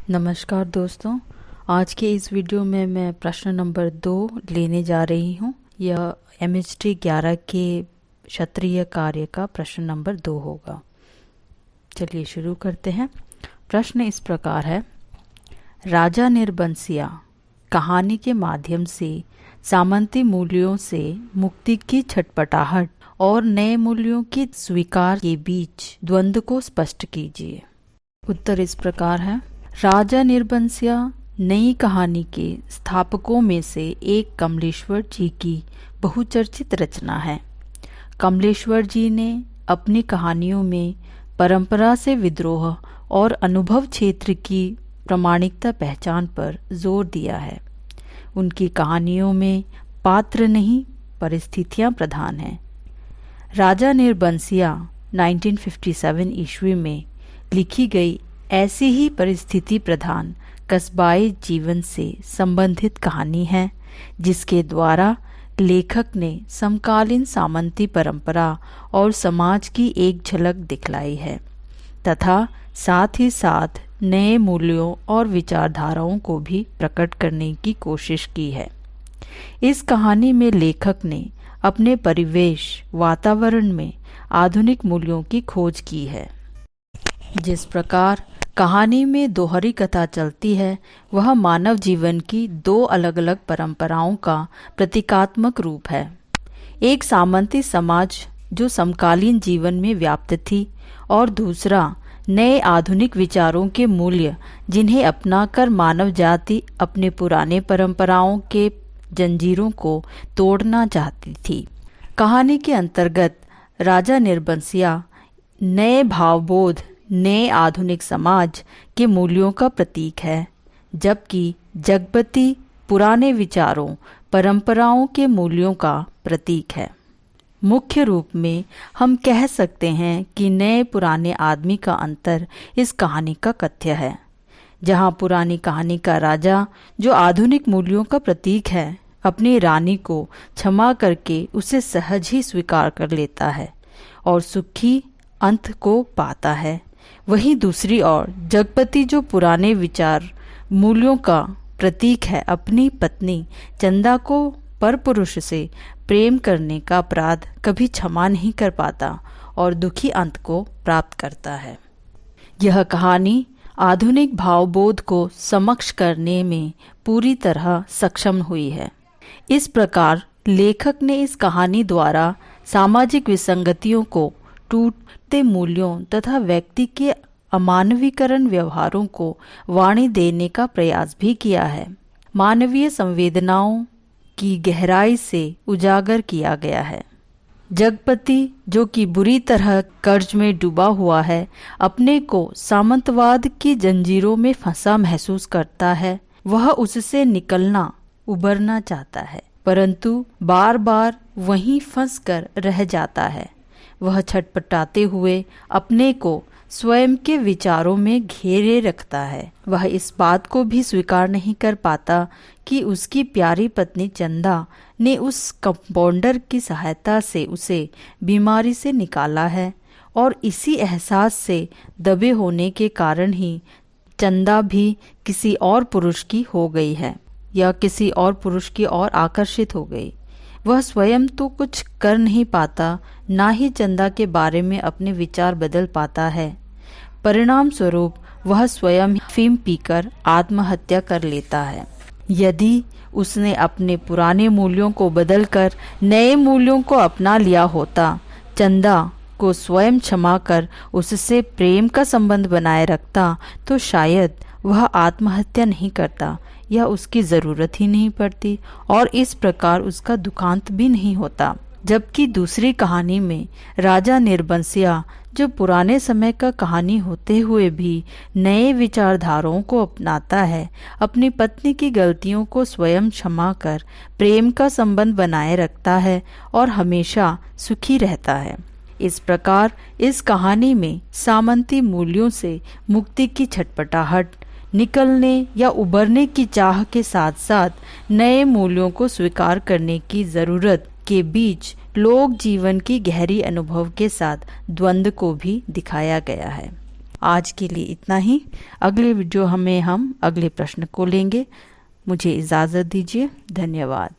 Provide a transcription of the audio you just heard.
नमस्कार दोस्तों, आज के इस वीडियो में मैं प्रश्न नंबर 2 लेने जा रही हूँ। यह MHT 11 के क्षत्रिय कार्य का प्रश्न नंबर 2 होगा। चलिए शुरू करते हैं। प्रश्न इस प्रकार है, राजा निर्बंसिया कहानी के माध्यम से सामंती मूल्यों से मुक्ति की छटपटाहट और नए मूल्यों की स्वीकार के बीच द्वंद्व को स्पष्ट कीजिए। उत्तर इस प्रकार है, राजा निर्बंसिया नई कहानी के स्थापकों में से एक कमलेश्वर जी की बहुचर्चित रचना है। कमलेश्वर जी ने अपनी कहानियों में परंपरा से विद्रोह और अनुभव क्षेत्र की प्रामाणिकता पहचान पर जोर दिया है। उनकी कहानियों में पात्र नहीं, परिस्थितियां प्रधान हैं। राजा निर्बंसिया 1957 ईस्वी में लिखी गई ऐसी ही परिस्थिति प्रधान कस्बाई जीवन से संबंधित कहानी है, जिसके द्वारा लेखक ने समकालीन सामंती परंपरा और समाज की एक झलक दिखलाई है तथा साथ ही साथ नए मूल्यों और विचारधाराओं को भी प्रकट करने की कोशिश की है। इस कहानी में लेखक ने अपने परिवेश वातावरण में आधुनिक मूल्यों की खोज की है। जिस प्रकार कहानी में दोहरी कथा चलती है, वह मानव जीवन की दो अलग अलग परंपराओं का प्रतीकात्मक रूप है। एक सामंती समाज जो समकालीन जीवन में व्याप्त थी और दूसरा नए आधुनिक विचारों के मूल्य जिन्हें अपनाकर मानव जाति अपने पुराने परंपराओं के जंजीरों को तोड़ना चाहती थी। कहानी के अंतर्गत राजा निर्बंसिया नए भावबोध, नए आधुनिक समाज के मूल्यों का प्रतीक है, जबकि जगपति पुराने विचारों, परंपराओं के मूल्यों का प्रतीक है। मुख्य रूप में हम कह सकते हैं कि नए पुराने आदमी का अंतर इस कहानी का कथ्य है। जहां पुरानी कहानी का राजा, जो आधुनिक मूल्यों का प्रतीक है, अपनी रानी को क्षमा करके उसे सहज ही स्वीकार कर लेता है और सुखी अंत को पाता है, वहीं दूसरी ओर जगपति, जो पुराने विचार मूल्यों का प्रतीक है, अपनी पत्नी चंदा को परपुरुष से प्रेम करने का अपराध कभी क्षमा नहीं कर पाता और दुखी अंत को प्राप्त करता है। यह कहानी आधुनिक भावबोध को समक्ष करने में पूरी तरह सक्षम हुई है। इस प्रकार लेखक ने इस कहानी द्वारा सामाजिक विसंगतियों को, टूटते मूल्यों तथा व्यक्ति के अमानवीकरण व्यवहारों को वाणी देने का प्रयास भी किया है। मानवीय संवेदनाओं की गहराई से उजागर किया गया है। जगपति, जो कि बुरी तरह कर्ज में डूबा हुआ है, अपने को सामंतवाद की जंजीरों में फंसा महसूस करता है। वह उससे निकलना, उबरना चाहता है, परंतु बार बार वहीं फंसकर रह जाता है। वह छटपटाते हुए अपने को स्वयं के विचारों में घेरे रखता है। वह इस बात को भी स्वीकार नहीं कर पाता कि उसकी प्यारी पत्नी चंदा ने उस कंपाउंडर की सहायता से उसे बीमारी से निकाला है और इसी एहसास से दबे होने के कारण ही चंदा भी किसी और पुरुष की हो गई है या किसी और पुरुष की ओर आकर्षित हो गई। वह स्वयं तो कुछ कर नहीं पाता, ना ही चंदा के बारे में अपने विचार बदल पाता है। परिणाम स्वरूप वह स्वयं अफीम पीकर आत्महत्या कर लेता है। यदि उसने अपने पुराने मूल्यों को बदलकर नए मूल्यों को अपना लिया होता, चंदा को स्वयं क्षमा कर उससे प्रेम का संबंध बनाए रखता, तो शायद वह आत्महत्या नहीं करता या उसकी ज़रूरत ही नहीं पड़ती और इस प्रकार उसका दुखांत भी नहीं होता। जबकि दूसरी कहानी में राजा निर्बंसिया, जो पुराने समय का कहानी होते हुए भी नए विचारधाराओं को अपनाता है, अपनी पत्नी की गलतियों को स्वयं क्षमा कर प्रेम का संबंध बनाए रखता है और हमेशा सुखी रहता है। इस प्रकार इस कहानी में सामंती मूल्यों से मुक्ति की छटपटाहट, निकलने या उबरने की चाह के साथ साथ नए मूल्यों को स्वीकार करने की जरूरत के बीच लोक जीवन की गहरी अनुभव के साथ द्वंद्व को भी दिखाया गया है। आज के लिए इतना ही। अगले वीडियो हम अगले प्रश्न को लेंगे। मुझे इजाज़त दीजिए। धन्यवाद।